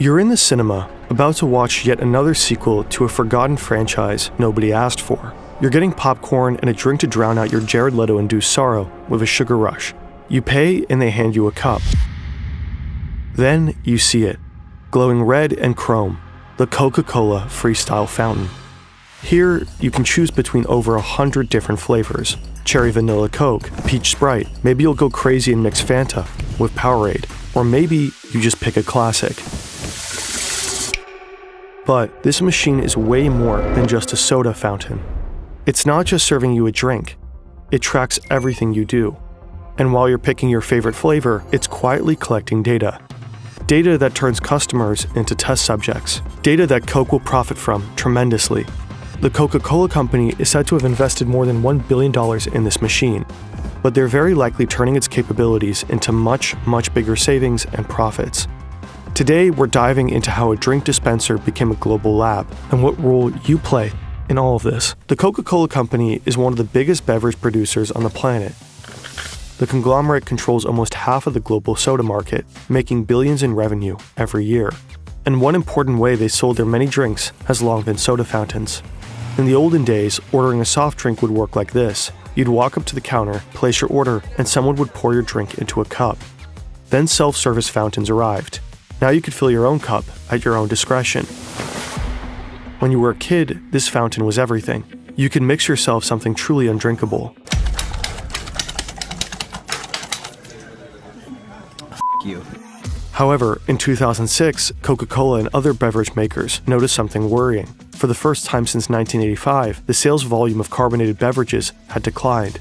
You're in the cinema, about to watch yet another sequel to a forgotten franchise nobody asked for. You're getting popcorn and a drink to drown out your Jared Leto-induced sorrow with a sugar rush. You pay and they hand you a cup. Then you see it, glowing red and chrome, the Coca-Cola Freestyle Fountain. Here, you can choose between over 100 different flavors. Cherry Vanilla Coke, Peach Sprite, maybe you'll go crazy and mix Fanta with Powerade, or maybe you just pick a classic. But this machine is way more than just a soda fountain. It's not just serving you a drink, it tracks everything you do. And while you're picking your favorite flavor, it's quietly collecting data. Data that turns customers into test subjects. Data that Coke will profit from tremendously. The Coca-Cola company is said to have invested more than $1 billion in this machine, but they're very likely turning its capabilities into much, much bigger savings and profits. Today, we're diving into how a drink dispenser became a global lab and what role you play in all of this. The Coca-Cola company is one of the biggest beverage producers on the planet. The conglomerate controls almost half of the global soda market, making billions in revenue every year. And one important way they sold their many drinks has long been soda fountains. In the olden days, ordering a soft drink would work like this. You'd walk up to the counter, place your order, and someone would pour your drink into a cup. Then self-service fountains arrived. Now you could fill your own cup at your own discretion. When you were a kid, this fountain was everything. You could mix yourself something truly undrinkable. You. However, in 2006, Coca-Cola and other beverage makers noticed something worrying. For the first time since 1985, the sales volume of carbonated beverages had declined.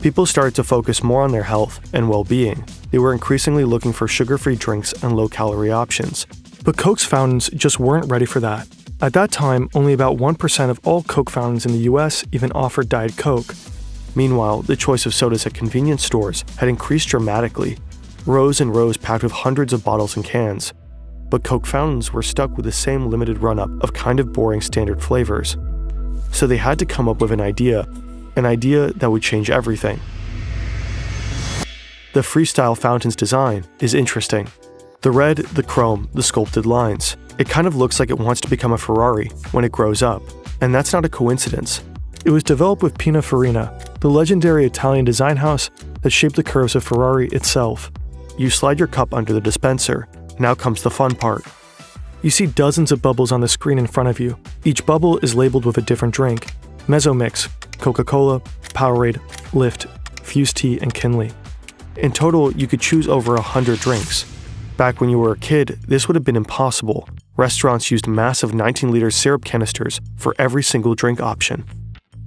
People started to focus more on their health and well-being. They were increasingly looking for sugar-free drinks and low-calorie options. But Coke's fountains just weren't ready for that. At that time, only about 1% of all Coke fountains in the US even offered Diet Coke. Meanwhile, the choice of sodas at convenience stores had increased dramatically. Rows and rows packed with hundreds of bottles and cans. But Coke fountains were stuck with the same limited run-up of kind of boring standard flavors. So they had to come up with an idea that would change everything. The Freestyle Fountain's design is interesting. The red, the chrome, the sculpted lines. It kind of looks like it wants to become a Ferrari when it grows up. And that's not a coincidence. It was developed with Pininfarina, the legendary Italian design house that shaped the curves of Ferrari itself. You slide your cup under the dispenser. Now comes the fun part. You see dozens of bubbles on the screen in front of you. Each bubble is labeled with a different drink. Mezzomix, Coca-Cola, Powerade, Lift, Fused Tea, and Kinley. In total, you could choose over 100 drinks. Back when you were a kid, this would have been impossible. Restaurants used massive 19-liter syrup canisters for every single drink option.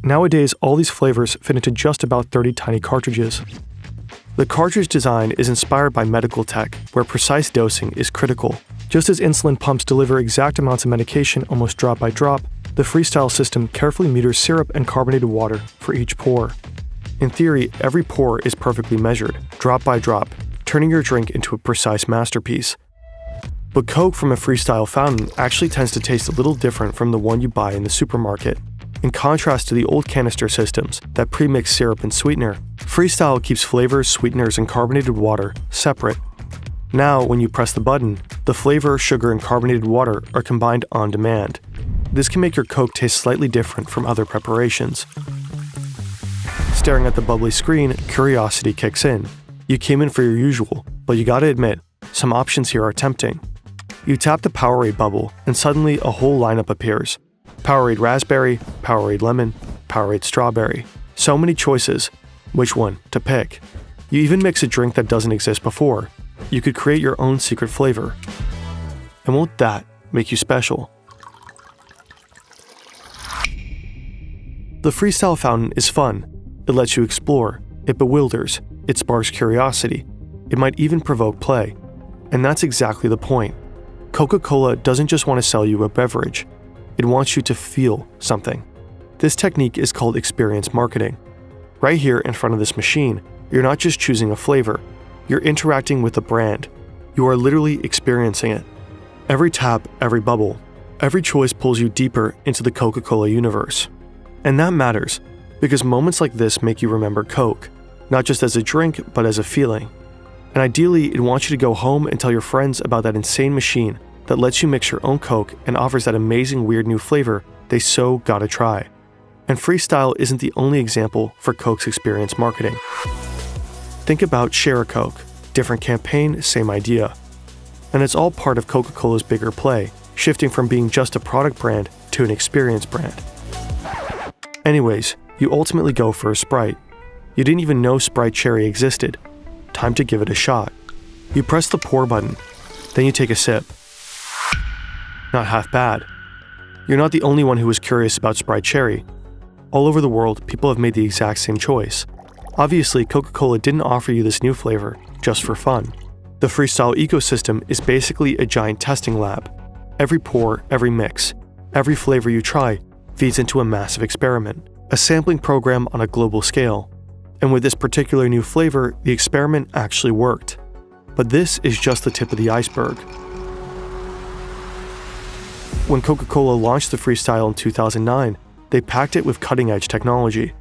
Nowadays, all these flavors fit into just about 30 tiny cartridges. The cartridge design is inspired by medical tech, where precise dosing is critical. Just as insulin pumps deliver exact amounts of medication almost drop by drop, the Freestyle system carefully meters syrup and carbonated water for each pour. In theory, every pour is perfectly measured, drop by drop, turning your drink into a precise masterpiece. But Coke from a Freestyle fountain actually tends to taste a little different from the one you buy in the supermarket. In contrast to the old canister systems that pre-mix syrup and sweetener, Freestyle keeps flavors, sweeteners, and carbonated water separate. Now, when you press the button, the flavor, sugar, and carbonated water are combined on demand. This can make your Coke taste slightly different from other preparations. Staring at the bubbly screen, curiosity kicks in. You came in for your usual, but you gotta admit, some options here are tempting. You tap the Powerade bubble, and suddenly a whole lineup appears. Powerade Raspberry, Powerade Lemon, Powerade Strawberry. So many choices. Which one to pick? You even mix a drink that doesn't exist before. You could create your own secret flavor. And won't that make you special? The Freestyle Fountain is fun. It lets you explore. It bewilders. It sparks curiosity. It might even provoke play. And that's exactly the point. Coca-Cola doesn't just want to sell you a beverage. It wants you to feel something. This technique is called experience marketing. Right here in front of this machine, you're not just choosing a flavor, you're interacting with the brand. You are literally experiencing it. Every tap, every bubble, every choice pulls you deeper into the Coca-Cola universe. And that matters, because moments like this make you remember Coke, not just as a drink, but as a feeling. And ideally, it wants you to go home and tell your friends about that insane machine that lets you mix your own Coke and offers that amazing weird new flavor they so gotta try. And Freestyle isn't the only example for Coke's experience marketing. Think about Share a Coke. Different campaign, same idea. And it's all part of Coca-Cola's bigger play, shifting from being just a product brand to an experience brand. Anyways, you ultimately go for a Sprite. You didn't even know Sprite Cherry existed. Time to give it a shot. You press the pour button, then you take a sip. Not half bad. You're not the only one who was curious about Sprite Cherry. All over the world, people have made the exact same choice. Obviously, Coca-Cola didn't offer you this new flavor just for fun. The Freestyle ecosystem is basically a giant testing lab. Every pour, every mix, every flavor you try feeds into a massive experiment, a sampling program on a global scale. And with this particular new flavor, the experiment actually worked. But this is just the tip of the iceberg. When Coca-Cola launched the Freestyle in 2009, they packed it with cutting-edge technology.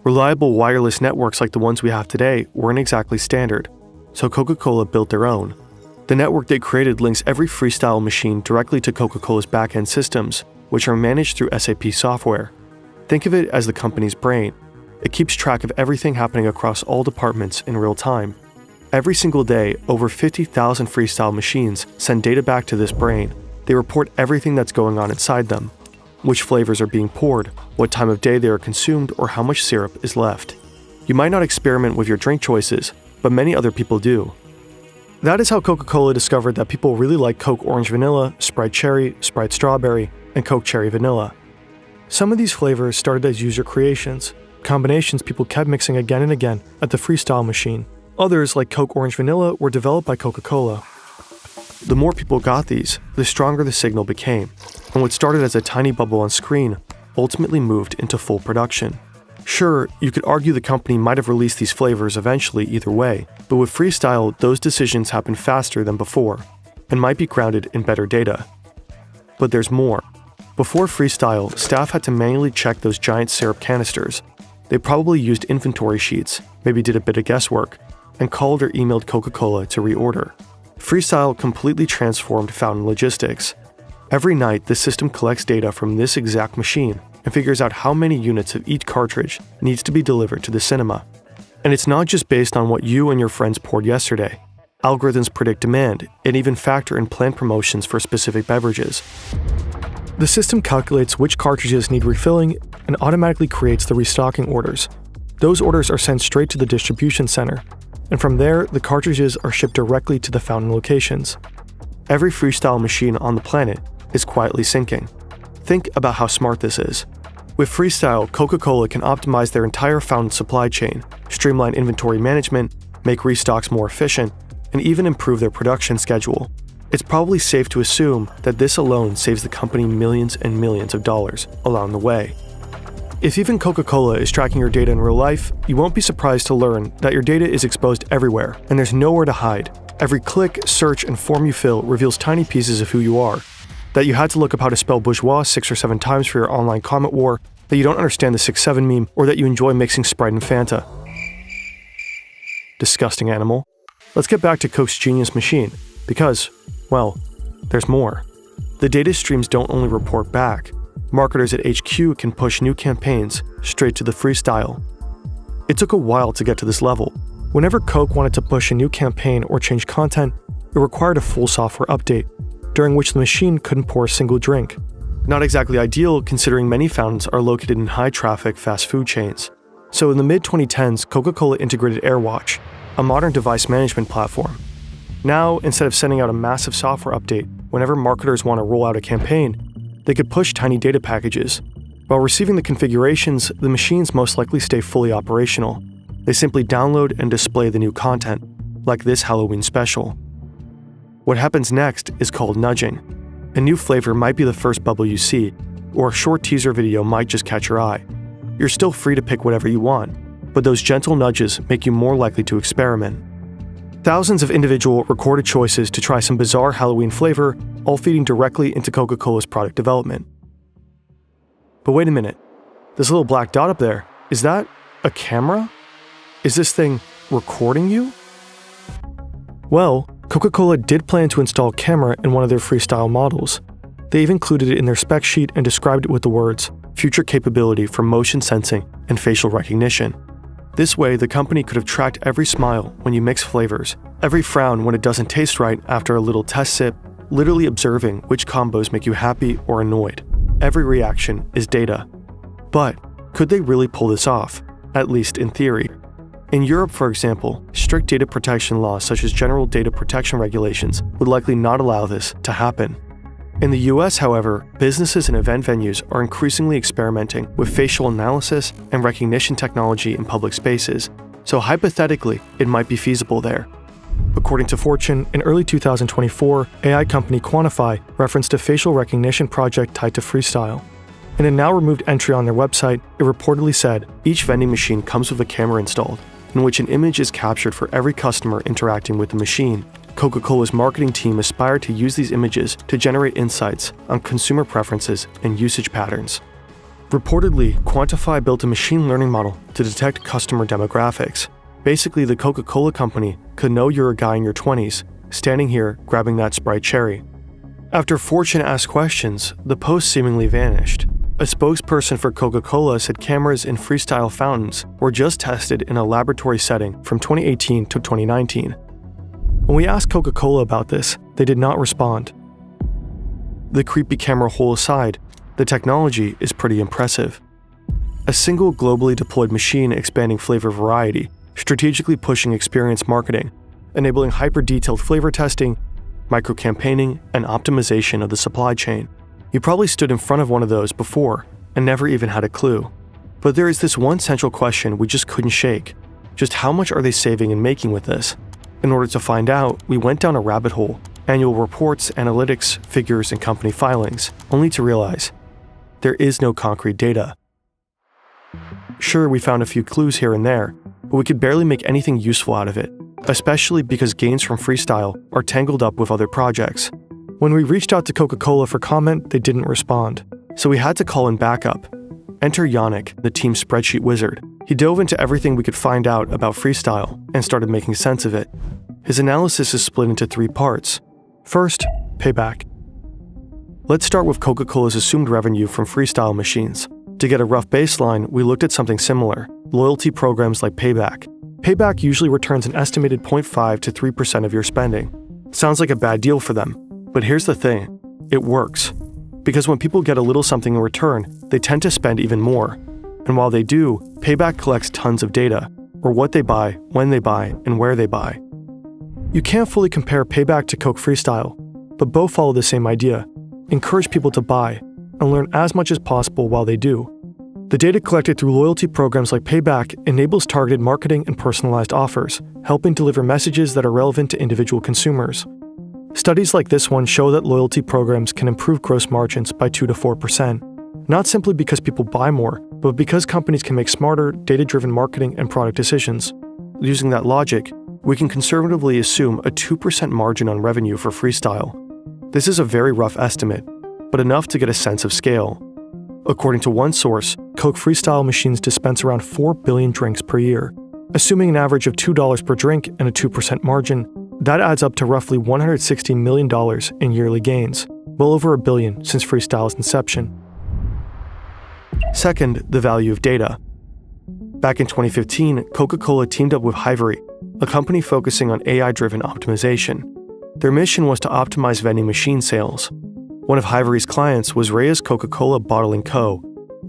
Reliable wireless networks like the ones we have today weren't exactly standard, so Coca-Cola built their own. The network they created links every Freestyle machine directly to Coca-Cola's back-end systems, which are managed through SAP software. Think of it as the company's brain. It keeps track of everything happening across all departments in real time. Every single day, over 50,000 Freestyle machines send data back to this brain. They report everything that's going on inside them, which flavors are being poured, what time of day they are consumed, or how much syrup is left. You might not experiment with your drink choices, but many other people do. That is how Coca-Cola discovered that people really like Coke Orange Vanilla, Sprite Cherry, Sprite Strawberry, and Coke Cherry Vanilla. Some of these flavors started as user creations, combinations people kept mixing again and again at the Freestyle machine. Others, like Coke Orange Vanilla, were developed by Coca-Cola. The more people got these, the stronger the signal became, and what started as a tiny bubble on screen ultimately moved into full production. Sure, you could argue the company might have released these flavors eventually either way, but with Freestyle, those decisions happen faster than before, and might be grounded in better data. But there's more. Before Freestyle, staff had to manually check those giant syrup canisters. They probably used inventory sheets, maybe did a bit of guesswork, and called or emailed Coca-Cola to reorder. Freestyle completely transformed fountain logistics. Every night, the system collects data from this exact machine and figures out how many units of each cartridge needs to be delivered to the cinema. And it's not just based on what you and your friends poured yesterday. Algorithms predict demand and even factor in planned promotions for specific beverages. The system calculates which cartridges need refilling and automatically creates the restocking orders. Those orders are sent straight to the distribution center, and from there, the cartridges are shipped directly to the fountain locations. Every Freestyle machine on the planet is quietly syncing. Think about how smart this is. With Freestyle, Coca-Cola can optimize their entire fountain supply chain, streamline inventory management, make restocks more efficient, and even improve their production schedule. It's probably safe to assume that this alone saves the company millions and millions of dollars along the way. If even Coca-Cola is tracking your data in real life, you won't be surprised to learn that your data is exposed everywhere, and there's nowhere to hide. Every click, search, and form you fill reveals tiny pieces of who you are. That you had to look up how to spell bourgeois 6 or 7 times for your online comment war, that you don't understand the 6-7 meme, or that you enjoy mixing Sprite and Fanta. Disgusting animal. Let's get back to Coke's genius machine, because, well, there's more. The data streams don't only report back. Marketers at HQ can push new campaigns straight to the Freestyle. It took a while to get to this level. Whenever Coke wanted to push a new campaign or change content, it required a full software update, during which the machine couldn't pour a single drink. Not exactly ideal considering many fountains are located in high-traffic fast food chains. So in the mid-2010s, Coca-Cola integrated AirWatch, a modern device management platform. Now, instead of sending out a massive software update whenever marketers want to roll out a campaign, they could push tiny data packages. While receiving the configurations, the machines most likely stay fully operational. They simply download and display the new content, like this Halloween special. What happens next is called nudging. A new flavor might be the first bubble you see, or a short teaser video might just catch your eye. You're still free to pick whatever you want, but those gentle nudges make you more likely to experiment. Thousands of individual recorded choices to try some bizarre Halloween flavor, all feeding directly into Coca-Cola's product development. But wait a minute, this little black dot up there, is that a camera? Is this thing recording you? Well, Coca-Cola did plan to install a camera in one of their Freestyle models. They even included it in their spec sheet and described it with the words, "future capability for motion sensing and facial recognition." This way, the company could have tracked every smile when you mix flavors, every frown when it doesn't taste right after a little test sip, literally observing which combos make you happy or annoyed. Every reaction is data. But could they really pull this off, at least in theory? In Europe, for example, strict data protection laws such as general data protection regulations would likely not allow this to happen. In the US, however, businesses and event venues are increasingly experimenting with facial analysis and recognition technology in public spaces, so hypothetically, it might be feasible there. According to Fortune, in early 2024, AI company Quantify referenced a facial recognition project tied to Freestyle. In a now-removed entry on their website, it reportedly said, "Each vending machine comes with a camera installed, in which an image is captured for every customer interacting with the machine. Coca-Cola's marketing team aspired to use these images to generate insights on consumer preferences and usage patterns." Reportedly, Quantify built a machine learning model to detect customer demographics. Basically, the Coca-Cola company could know you're a guy in your 20s, standing here grabbing that Sprite cherry. After Fortune asked questions, the post seemingly vanished. A spokesperson for Coca-Cola said cameras in Freestyle fountains were just tested in a laboratory setting from 2018 to 2019. When we asked Coca-Cola about this, they did not respond. The creepy camera hole aside, the technology is pretty impressive. A single globally deployed machine expanding flavor variety, strategically pushing experience marketing, enabling hyper-detailed flavor testing, micro-campaigning, and optimization of the supply chain. You probably stood in front of one of those before and never even had a clue. But there is this one central question we just couldn't shake. Just how much are they saving and making with this? In order to find out, we went down a rabbit hole, annual reports, analytics, figures, and company filings, only to realize there is no concrete data. Sure, we found a few clues here and there, but we could barely make anything useful out of it, especially because gains from Freestyle are tangled up with other projects. When we reached out to Coca-Cola for comment, they didn't respond, so we had to call in backup. Enter Yannick, the team's spreadsheet wizard. He dove into everything we could find out about Freestyle and started making sense of it. His analysis is split into 3 parts. First, payback. Let's start with Coca-Cola's assumed revenue from Freestyle machines. To get a rough baseline, we looked at something similar, loyalty programs like Payback. Payback usually returns an estimated 0.5 to 3% of your spending. Sounds like a bad deal for them, but here's the thing, it works. Because when people get a little something in return, they tend to spend even more. And while they do, Payback collects tons of data, or what they buy, when they buy, and where they buy. You can't fully compare Payback to Coke Freestyle, but both follow the same idea. Encourage people to buy, and learn as much as possible while they do. The data collected through loyalty programs like Payback enables targeted marketing and personalized offers, helping deliver messages that are relevant to individual consumers. Studies like this one show that loyalty programs can improve gross margins by 2 to 4%, not simply because people buy more, but because companies can make smarter, data-driven marketing and product decisions. Using that logic, we can conservatively assume a 2% margin on revenue for Freestyle. This is a very rough estimate, but enough to get a sense of scale. According to one source, Coke Freestyle machines dispense around 4 billion drinks per year. Assuming an average of $2 per drink and a 2% margin, that adds up to roughly $160 million in yearly gains, well over $1 billion since Freestyle's inception. Second, the value of data. Back in 2015, Coca-Cola teamed up with Hivery, a company focusing on AI-driven optimization. Their mission was to optimize vending machine sales. One of Hivery's clients was Reyes Coca-Cola Bottling Co.,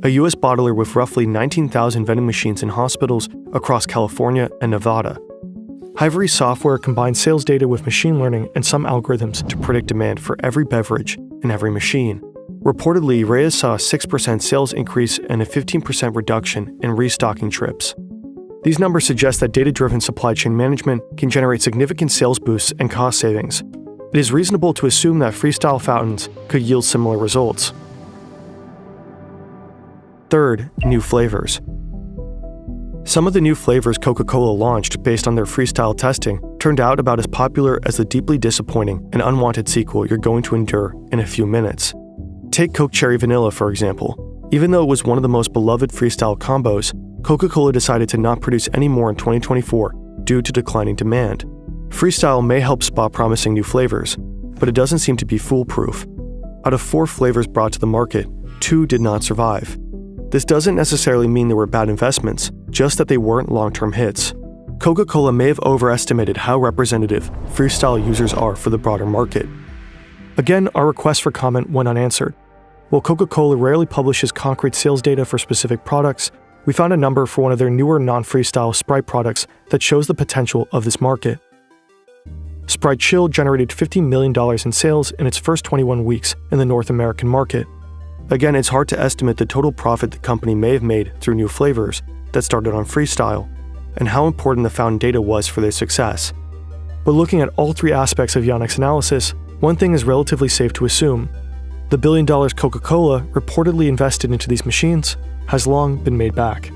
a U.S. bottler with roughly 19,000 vending machines in hospitals across California and Nevada. Hivery's software combines sales data with machine learning and some algorithms to predict demand for every beverage in every machine. Reportedly, Reyes saw a 6% sales increase and a 15% reduction in restocking trips. These numbers suggest that data-driven supply chain management can generate significant sales boosts and cost savings. It is reasonable to assume that Freestyle fountains could yield similar results. Third, new flavors. Some of the new flavors Coca-Cola launched based on their Freestyle testing turned out about as popular as the deeply disappointing and unwanted sequel you're going to endure in a few minutes. Take Coke Cherry Vanilla, for example. Even though it was one of the most beloved Freestyle combos, Coca-Cola decided to not produce any more in 2024 due to declining demand. Freestyle may help spot promising new flavors, but it doesn't seem to be foolproof. Out of 4 flavors brought to the market, 2 did not survive. This doesn't necessarily mean they were bad investments, just that they weren't long-term hits. Coca-Cola may have overestimated how representative Freestyle users are for the broader market. Again, our request for comment went unanswered. While Coca-Cola rarely publishes concrete sales data for specific products, we found a number for one of their newer non-Freestyle Sprite products that shows the potential of this market. Sprite Chill generated $50 million in sales in its first 21 weeks in the North American market. Again, it's hard to estimate the total profit the company may have made through new flavors that started on Freestyle, and how important the found data was for their success. But looking at all 3 aspects of Yannick's analysis, one thing is relatively safe to assume. The $1 billion Coca-Cola reportedly invested into these machines has long been made back.